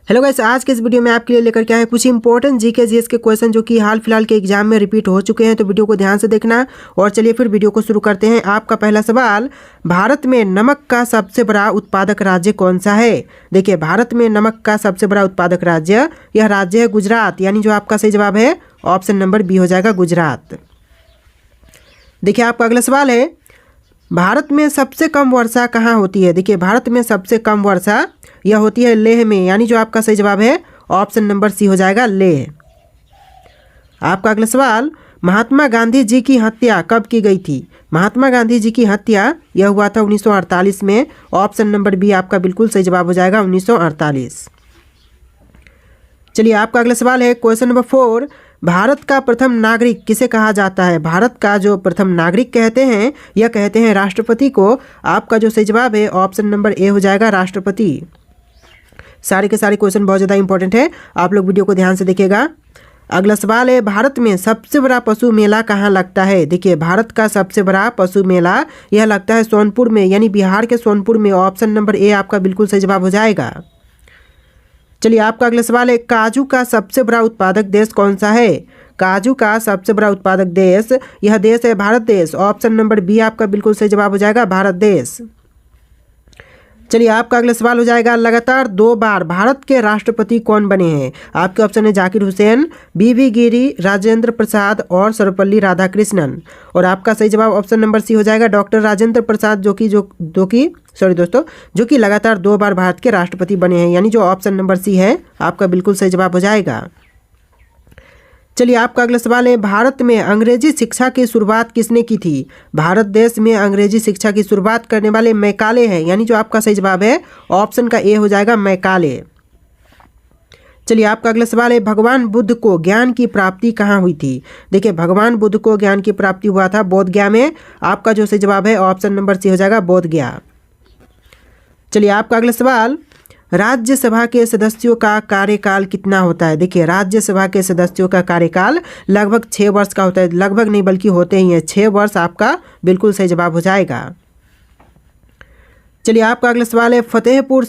Hello guys, आज के इस वीडियो में आपके लिए लेकर के आए हैं कुछ इंपॉर्टेंट जीके जीएस के क्वेश्चन जो कि हाल फिलहाल के एग्जाम में रिपीट हो चुके हैं। तो वीडियो को ध्यान से देखना और चलिए फिर वीडियो को शुरू करते हैं। आपका पहला सवाल, भारत में नमक का सबसे बड़ा उत्पादक राज्य कौन सा है? देखिए, भारत में नमक का सबसे बड़ा उत्पादक राज्य, यह राज्य है गुजरात, यानी जो आपका सही जवाब है ऑप्शन नंबर बी हो जाएगा, गुजरात। देखिए, आपका अगला सवाल है, भारत में सबसे कम वर्षा कहाँ होती है? देखिए, भारत में सबसे कम वर्षा यह होती है लेह में, यानी जो आपका सही जवाब है ऑप्शन नंबर सी हो जाएगा, लेह। आपका अगला सवाल, महात्मा गांधी जी की हत्या कब की गई थी? महात्मा गांधी जी की हत्या यह हुआ था 1948 में। ऑप्शन नंबर बी आपका बिल्कुल सही जवाब हो जाएगा, 1948। चलिए, आपका अगला सवाल है क्वेश्चन नंबर 4, भारत का प्रथम नागरिक किसे कहा जाता है? भारत का जो प्रथम नागरिक कहते हैं यह कहते हैं राष्ट्रपति को। आपका जो सही जवाब है ऑप्शन नंबर ए हो जाएगा, राष्ट्रपति। सारे के सारे क्वेश्चन बहुत ज़्यादा इंपॉर्टेंट है, आप लोग वीडियो को ध्यान से देखिएगा। अगला सवाल है, भारत में सबसे बड़ा पशु मेला कहाँ लगता है? देखिए, भारत का सबसे बड़ा पशु मेला यह लगता है सोनपुर में, यानी बिहार के सोनपुर में। ऑप्शन नंबर ए आपका बिल्कुल सही जवाब हो जाएगा। चलिए, आपका अगला सवाल है, काजू का सबसे बड़ा उत्पादक देश कौन सा है? काजू का सबसे बड़ा उत्पादक देश, यह देश है भारत देश। ऑप्शन नंबर बी आपका बिल्कुल सही जवाब हो जाएगा, भारत देश। चलिए, आपका अगला सवाल हो जाएगा, लगातार 2 बार भारत के राष्ट्रपति कौन बने हैं? आपके ऑप्शन है जाकिर हुसैन, बीबी गिरी, राजेंद्र प्रसाद और सर्वपल्ली राधाकृष्णन। और आपका सही जवाब ऑप्शन नंबर सी हो जाएगा, डॉक्टर राजेंद्र प्रसाद, जो कि लगातार 2 बार भारत के राष्ट्रपति बने हैं, यानी जो ऑप्शन नंबर सी है आपका बिल्कुल सही जवाब हो जाएगा। चलिए, आपका अगला सवाल है, भारत में अंग्रेजी शिक्षा की शुरुआत किसने की थी? भारत देश में अंग्रेजी शिक्षा की शुरुआत करने वाले मैकाले हैं, यानी जो आपका सही जवाब है ऑप्शन का ए हो जाएगा, मैकाले। चलिए, आपका अगला सवाल है, भगवान बुद्ध को ज्ञान की प्राप्ति कहाँ हुई थी? देखिए, भगवान बुद्ध को ज्ञान की प्राप्ति हुआ था बोध गया में। आपका जो सही जवाब है ऑप्शन नंबर सी हो जाएगा, बोध गया। चलिए, आपका अगला सवाल, राज्यसभा के सदस्यों का कार्यकाल कितना होता है? देखिए, राज्यसभा के सदस्यों का कार्यकाल लगभग 6 वर्ष का होता है। लगभग नहीं बल्कि होते ही हैं 6 वर्ष, आपका बिल्कुल सही जवाब हो जाएगा। चलिए, आपका अगला सवाल है, फतेहपुर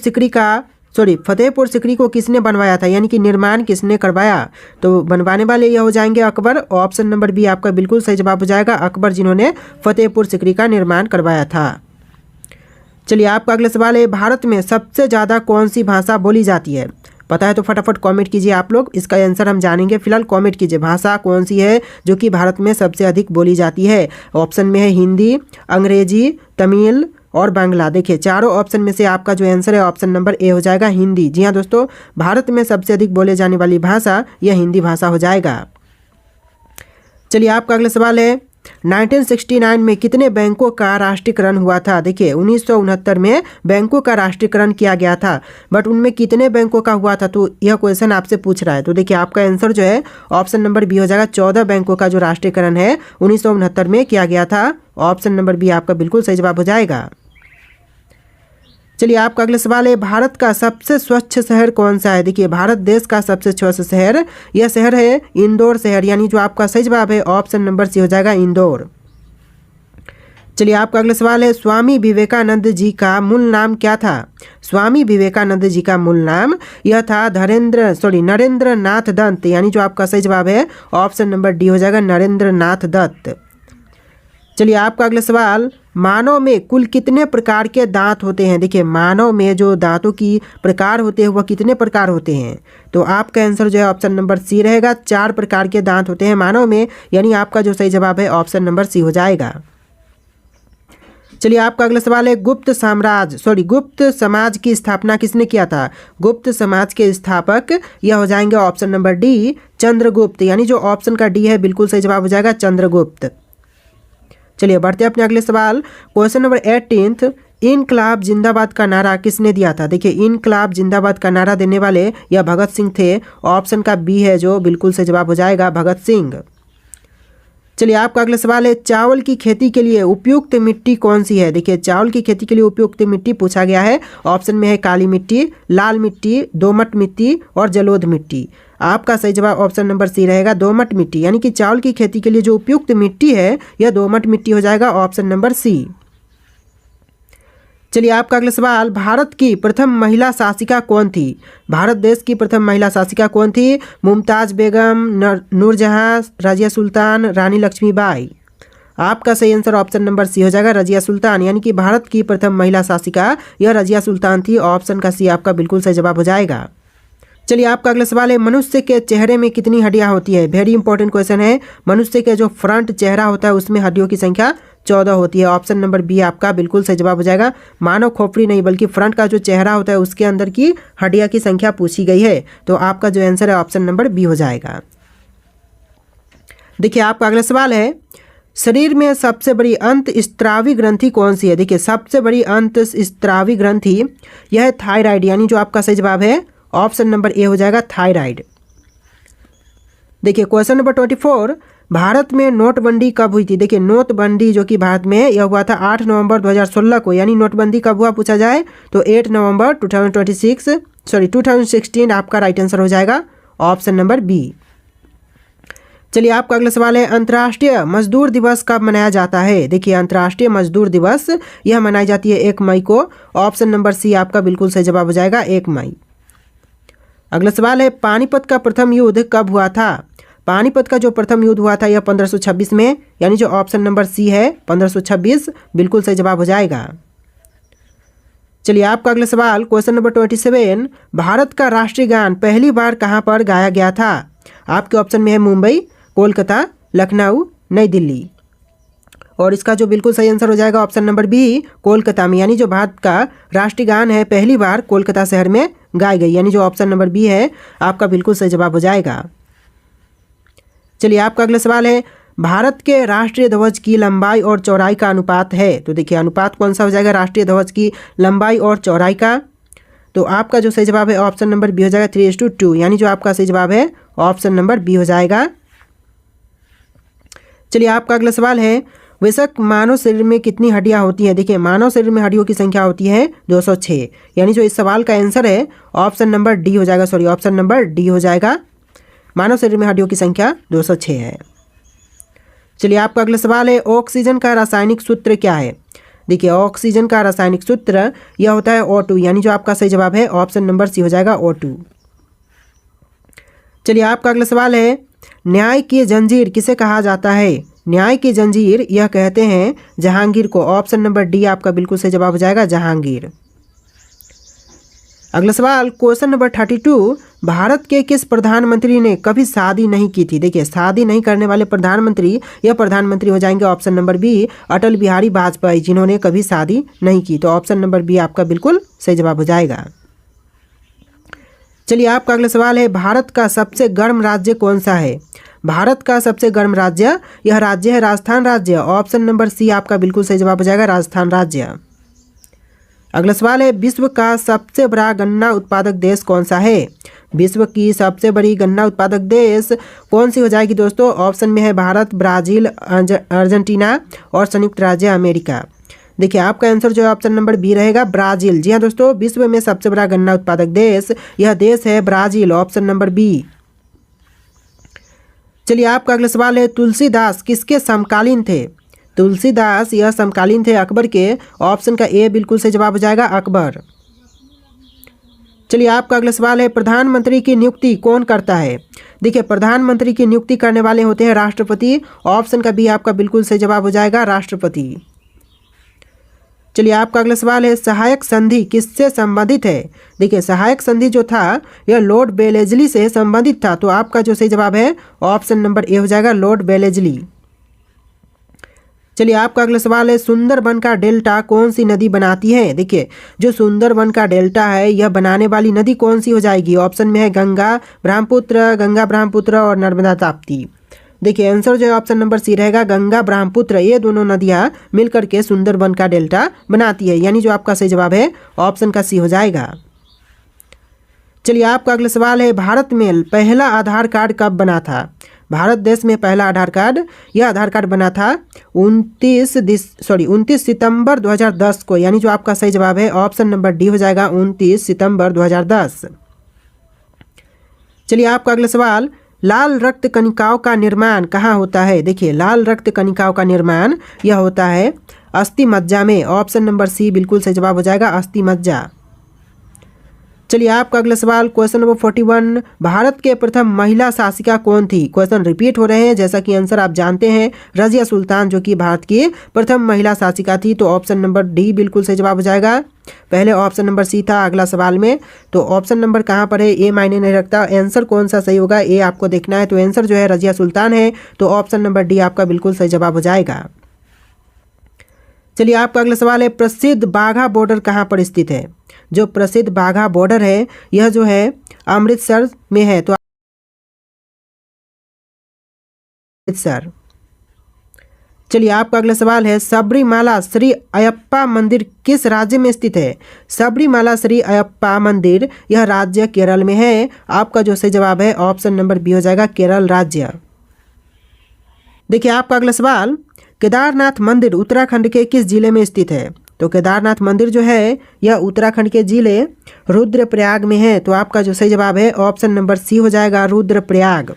सिकरी को किसने बनवाया था, यानी कि निर्माण किसने करवाया? तो बनवाने वाले यह हो जाएंगे अकबर। ऑप्शन नंबर बी आपका बिल्कुल सही जवाब हो जाएगा, अकबर, जिन्होंने फतेहपुर सिकरी का निर्माण करवाया था। चलिए, आपका अगला सवाल है, भारत में सबसे ज़्यादा कौन सी भाषा बोली जाती है? पता है तो फटाफट कमेंट कीजिए आप लोग, इसका आंसर हम जानेंगे। फिलहाल कमेंट कीजिए, भाषा कौन सी है जो कि भारत में सबसे अधिक बोली जाती है? ऑप्शन में है हिंदी, अंग्रेजी, तमिल और बांग्ला। देखिए, चारों ऑप्शन में से आपका जो आंसर है ऑप्शन नंबर ए हो जाएगा, हिंदी। जी हाँ दोस्तों, भारत में सबसे अधिक बोले जाने वाली भाषा यह हिंदी भाषा हो जाएगा। चलिए, आपका अगला सवाल है, 1969 में कितने बैंकों का राष्ट्रीयकरण हुआ था? देखिए, 1969 में बैंकों का राष्ट्रीयकरण किया गया था, बट उनमें कितने बैंकों का हुआ था? तो यह क्वेश्चन आपसे पूछ रहा है। तो देखिए, आपका आंसर जो है ऑप्शन नंबर बी हो जाएगा, 14 बैंकों का जो राष्ट्रीयकरण है 1969 में किया गया था। ऑप्शन नंबर बी आपका बिल्कुल सही जवाब हो जाएगा। चलिए, आपका अगला सवाल है, भारत का सबसे स्वच्छ शहर कौन सा है? देखिए, भारत देश का सबसे स्वच्छ शहर, यह शहर है इंदौर शहर, यानी जो आपका सही जवाब है ऑप्शन नंबर सी हो जाएगा, इंदौर। चलिए, आपका अगला सवाल है, स्वामी विवेकानंद जी का मूल नाम क्या था? स्वामी विवेकानंद जी का मूल नाम यह था नरेंद्र नाथ दत्त, यानी जो आपका सही जवाब है ऑप्शन नंबर डी हो जाएगा, नरेंद्र नाथ दत्त। चलिए, आपका अगला सवाल, मानव में कुल कितने प्रकार के दांत होते हैं? देखिए, मानव में जो दांतों की प्रकार होते हैं वह कितने प्रकार होते हैं? तो आपका आंसर जो है ऑप्शन नंबर सी रहेगा, 4 प्रकार के दांत होते हैं मानव में, यानी आपका जो सही जवाब है ऑप्शन नंबर सी हो जाएगा। चलिए, आपका अगला सवाल है, गुप्त समाज की स्थापना किसने किया था? गुप्त समाज के स्थापक यह हो जाएंगे ऑप्शन नंबर डी, चंद्रगुप्त, यानी जो ऑप्शन का डी है बिल्कुल सही जवाब हो जाएगा, चंद्रगुप्त। चलिए, बढ़ते हैं अपने अगले सवाल, क्वेश्चन नंबर 18, इनकलाब जिंदाबाद का नारा किसने दिया था? देखिए, इनकलाब जिंदाबाद का नारा देने वाले यह भगत सिंह थे। ऑप्शन का बी है जो बिल्कुल सही जवाब हो जाएगा, भगत सिंह। चलिए, आपका अगला सवाल है, चावल की खेती के लिए उपयुक्त मिट्टी कौन सी है? देखिए, चावल की खेती के लिए उपयुक्त मिट्टी पूछा गया है। ऑप्शन में है काली मिट्टी, लाल मिट्टी, दोमट मिट्टी और जलोढ़ मिट्टी। आपका सही जवाब ऑप्शन नंबर सी रहेगा, दोमट मिट्टी, यानी कि चावल की खेती के लिए जो उपयुक्त मिट्टी है यह दोमट मिट्टी हो जाएगा, ऑप्शन नंबर सी। चलिए आपका अगला सवाल, भारत की प्रथम महिला शासिका कौन थी? भारत देश की प्रथम महिला शासिका कौन थी? मुमताज़ बेगम, नूरजहां, रजिया सुल्तान, रानी लक्ष्मीबाई। आपका सही आंसर ऑप्शन नंबर सी हो जाएगा, रजिया सुल्तान। यानी कि भारत की प्रथम महिला शासिका यह रजिया सुल्तान थी। ऑप्शन का सी आपका बिल्कुल सही जवाब हो जाएगा। चलिए आपका अगला सवाल है, मनुष्य के चेहरे में कितनी हड्डियां होती है? वेरी इंपॉर्टेंट क्वेश्चन है। मनुष्य के जो फ्रंट चेहरा होता है उसमें हड्डियों की संख्या 14 होती है। ऑप्शन नंबर बी आपका बिल्कुल सही जवाब हो जाएगा। मानव खोपड़ी नहीं बल्कि फ्रंट का जो चेहरा होता है उसके अंदर की हड्डियां की संख्या पूछी गई है, तो आपका जो आंसर है ऑप्शन नंबर बी हो जाएगा। देखिए आपका अगला सवाल है, शरीर में सबसे बड़ी अंत स्त्रावी ग्रंथि कौन सी है? देखिए सबसे बड़ी अंत स्त्रावी ग्रंथि यह है थायराइड, यानी जो आपका सही जवाब है ऑप्शन नंबर ए हो जाएगा, थायराइड। देखिए क्वेश्चन नंबर 24, भारत में नोटबंदी कब हुई थी? देखिए नोटबंदी जो कि भारत में यह हुआ था 8 नवंबर 2016 को, यानी नोटबंदी कब हुआ पूछा जाए तो 8 नवंबर 2016 आपका राइट आंसर हो जाएगा, ऑप्शन नंबर बी। चलिए आपका अगला सवाल है, अंतर्राष्ट्रीय मजदूर दिवस कब मनाया जाता है? देखिए अंतर्राष्ट्रीय मजदूर दिवस यह मनाई जाती है 1 मई को। ऑप्शन नंबर सी आपका बिल्कुल सही जवाब हो जाएगा, 1 मई। अगला सवाल है, पानीपत का प्रथम युद्ध कब हुआ था? पानीपत का जो प्रथम युद्ध हुआ था यह 1526 में, यानी जो ऑप्शन नंबर सी है 1526 बिल्कुल सही जवाब हो जाएगा। चलिए आपका अगला सवाल, क्वेश्चन नंबर 27, भारत का राष्ट्रीय गान पहली बार कहाँ पर गाया गया था? आपके ऑप्शन में है मुंबई, कोलकाता, लखनऊ, नई दिल्ली। और इसका जो बिल्कुल सही आंसर हो जाएगा ऑप्शन नंबर बी, कोलकाता में। यानी जो भारत का राष्ट्रीय गान है पहली बार कोलकाता शहर में गाई गई, यानी जो ऑप्शन नंबर बी है आपका बिल्कुल सही जवाब हो जाएगा। चलिए आपका अगला सवाल है, भारत के राष्ट्रीय ध्वज की लंबाई और चौड़ाई का अनुपात है? तो देखिए अनुपात कौन सा हो जाएगा राष्ट्रीय ध्वज की लंबाई और चौड़ाई का? तो आपका जो सही जवाब है ऑप्शन नंबर बी हो जाएगा, 3:2, यानी जो आपका सही जवाब है ऑप्शन नंबर बी हो जाएगा। चलिए आपका अगला सवाल है, वैसे मानव शरीर में कितनी हड्डियां होती हैं? देखिए मानव शरीर में हड्डियों की संख्या होती है 206, यानी जो इस सवाल का आंसर है ऑप्शन नंबर डी हो जाएगा, ऑप्शन नंबर डी हो जाएगा। मानव शरीर में हड्डियों की संख्या 206 है। चलिए आपका अगला सवाल है, ऑक्सीजन का रासायनिक सूत्र क्या है? देखिए ऑक्सीजन का रासायनिक सूत्र यह होता है O2, यानी जो आपका सही जवाब है ऑप्शन नंबर सी हो जाएगा, O2। चलिए आपका अगला सवाल है, न्याय की जंजीर किसे कहा जाता है? न्याय की जंजीर यह कहते हैं जहांगीर को। ऑप्शन नंबर डी आपका बिल्कुल सही जवाब हो जाएगा, जहांगीर। अगला सवाल, क्वेश्चन नंबर 32, भारत के किस प्रधानमंत्री ने कभी शादी नहीं की थी? देखिए शादी नहीं करने वाले प्रधानमंत्री यह प्रधानमंत्री हो जाएंगे option number B, Atal Bihari Vajpayee, जिन्होंने कभी शादी नहीं की। तो ऑप्शन नंबर बी आपका बिल्कुल सही जवाब हो जाएगा। चलिए आपका अगला सवाल है, भारत का सबसे गर्म राज्य कौन सा है? भारत का सबसे गर्म राज्य यह राज्य है राजस्थान राज्य। ऑप्शन नंबर सी आपका बिल्कुल सही जवाब हो जाएगा, राजस्थान राज्य। अगला सवाल है, विश्व का सबसे बड़ा गन्ना उत्पादक देश कौन सा है? विश्व की सबसे बड़ी गन्ना उत्पादक देश कौन सी हो जाएगी दोस्तों? ऑप्शन में है भारत, ब्राज़ील, अर्जेंटीना और संयुक्त राज्य अमेरिका। देखिए आपका आंसर जो है ऑप्शन नंबर बी रहेगा, ब्राज़ील। जी हाँ दोस्तों, विश्व में सबसे बड़ा गन्ना उत्पादक देश यह देश है ब्राज़ील, ऑप्शन नंबर बी। चलिए आपका अगला सवाल है, तुलसीदास किसके समकालीन थे? तुलसीदास यह समकालीन थे अकबर के। ऑप्शन का ए बिल्कुल सही जवाब हो जाएगा, अकबर। चलिए आपका अगला सवाल है, प्रधानमंत्री की नियुक्ति कौन करता है? देखिए प्रधानमंत्री की नियुक्ति करने वाले होते हैं राष्ट्रपति। ऑप्शन का बी आपका बिल्कुल सही जवाब हो जाएगा, राष्ट्रपति। चलिए आपका अगला सवाल है, सहायक संधि किससे संबंधित है? देखिए सहायक संधि जो था यह लॉर्ड बेलेजली से संबंधित था। तो आपका जो सही जवाब है ऑप्शन नंबर ए हो जाएगा, लॉर्ड बेलेजली। चलिए आपका अगला सवाल है, सुंदरबन का डेल्टा कौन सी नदी बनाती है? देखिए जो सुंदरबन का डेल्टा है यह बनाने वाली नदी कौन सी हो जाएगी? ऑप्शन में है गंगा ब्रह्मपुत्र और नर्मदा ताप्ती। देखिए आंसर जो है ऑप्शन नंबर सी रहेगा, गंगा ब्रह्मपुत्र। ये दोनों नदियाँ मिलकर के सुंदरबन का डेल्टा बनाती है, यानी जो आपका सही जवाब है ऑप्शन का सी हो जाएगा। चलिए आपका अगला सवाल है, भारत में पहला आधार कार्ड कब बना था? भारत देश में पहला आधार कार्ड यह आधार कार्ड बना था 29 सितंबर 2010 को, यानी जो आपका सही जवाब है ऑप्शन नंबर डी हो जाएगा, 29 सितंबर 2010। चलिए आपका अगला सवाल, लाल रक्त कणिकाओं का निर्माण कहाँ होता है? देखिए लाल रक्त कणिकाओं का निर्माण यह होता है अस्थि मज्जा में। ऑप्शन नंबर सी बिल्कुल सही जवाब हो जाएगा, अस्थि मज्जा। चलिए आपका अगला सवाल क्वेश्चन नंबर 41, भारत के प्रथम महिला शासिका कौन थी? क्वेश्चन रिपीट हो रहे हैं, जैसा कि आंसर आप जानते हैं, रजिया सुल्तान जो कि भारत की प्रथम महिला शासिका थी। तो ऑप्शन नंबर डी बिल्कुल सही जवाब हो जाएगा। पहले ऑप्शन नंबर सी था अगला सवाल में, तो ऑप्शन नंबर कहाँ पर है ये मायने नहीं रखता, आंसर कौन सा सही होगा ये आपको देखना है। तो आंसर जो है रजिया सुल्तान है, तो ऑप्शन नंबर डी आपका बिल्कुल सही जवाब हो जाएगा। चलिए आपका अगला सवाल है, प्रसिद्ध बाघा बॉर्डर कहाँ पर स्थित है? जो प्रसिद्ध बाघा बॉर्डर है यह जो है अमृतसर में है। तो अमृतसर। चलिए आपका अगला सवाल है, सबरीमाला श्री अयप्पा मंदिर किस राज्य में स्थित है? सबरीमाला श्री अयप्पा मंदिर यह राज्य केरल में है। आपका जो सही जवाब है ऑप्शन नंबर बी हो जाएगा, केरल राज्य। देखिए आपका अगला सवाल, केदारनाथ मंदिर उत्तराखंड के किस जिले में स्थित है? तो केदारनाथ मंदिर जो है यह उत्तराखंड के जिले रुद्रप्रयाग में है। तो आपका जो सही जवाब है ऑप्शन नंबर सी हो जाएगा, रुद्रप्रयाग।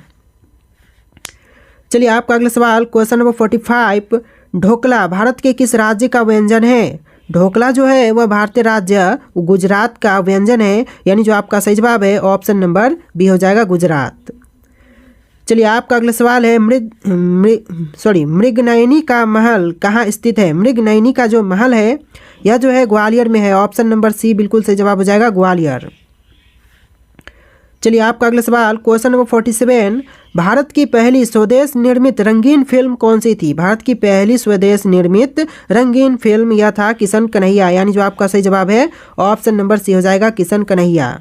चलिए आपका अगला सवाल क्वेश्चन नंबर 45, ढोकला भारत के किस राज्य का व्यंजन है? ढोकला जो है वह भारतीय राज्य गुजरात का व्यंजन है, यानी जो आपका सही जवाब है ऑप्शन नंबर बी हो जाएगा, गुजरात। चलिए आपका अगला सवाल है, मृगनयनी का महल कहाँ स्थित है? मृगनयनी का जो महल है यह जो है ग्वालियर में है। ऑप्शन नंबर सी बिल्कुल सही जवाब हो जाएगा, ग्वालियर। चलिए आपका अगला सवाल क्वेश्चन नंबर 47, भारत की पहली स्वदेश निर्मित रंगीन फिल्म कौन सी थी? भारत की पहली स्वदेश निर्मित रंगीन फिल्म यह था किशन कन्हैया, यानी जो आपका सही जवाब है ऑप्शन नंबर सी हो जाएगा, किशन कन्हैया।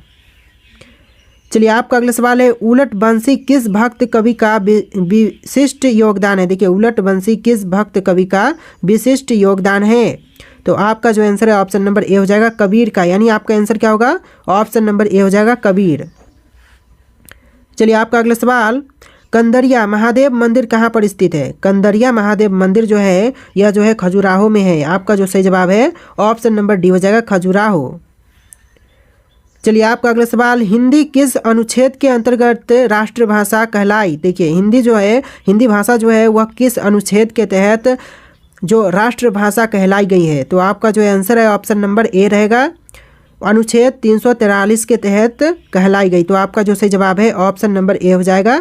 चलिए आपका अगला सवाल है, उलट बंसी किस भक्त कवि का विशिष्ट योगदान है? देखिए उलट बंसी किस भक्त कवि का विशिष्ट योगदान है? तो आपका जो आंसर है ऑप्शन नंबर ए हो जाएगा, कबीर का, यानी आपका आंसर क्या होगा, ऑप्शन नंबर ए हो जाएगा, कबीर। चलिए आपका अगला सवाल, कंदरिया महादेव मंदिर कहाँ पर स्थित है? कंदरिया महादेव मंदिर जो है यह जो है खजुराहो में है। आपका जो सही जवाब है ऑप्शन नंबर डी हो जाएगा, खजुराहो। चलिए आपका अगला सवाल, हिंदी किस अनुच्छेद के अंतर्गत राष्ट्रभाषा कहलाई? देखिए हिंदी जो है, हिंदी भाषा जो है वह किस अनुच्छेद के तहत जो राष्ट्रभाषा कहलाई गई है? तो आपका जो आंसर है ऑप्शन नंबर ए रहेगा, अनुच्छेद 343 के तहत कहलाई गई। तो आपका जो सही जवाब है ऑप्शन नंबर ए हो जाएगा,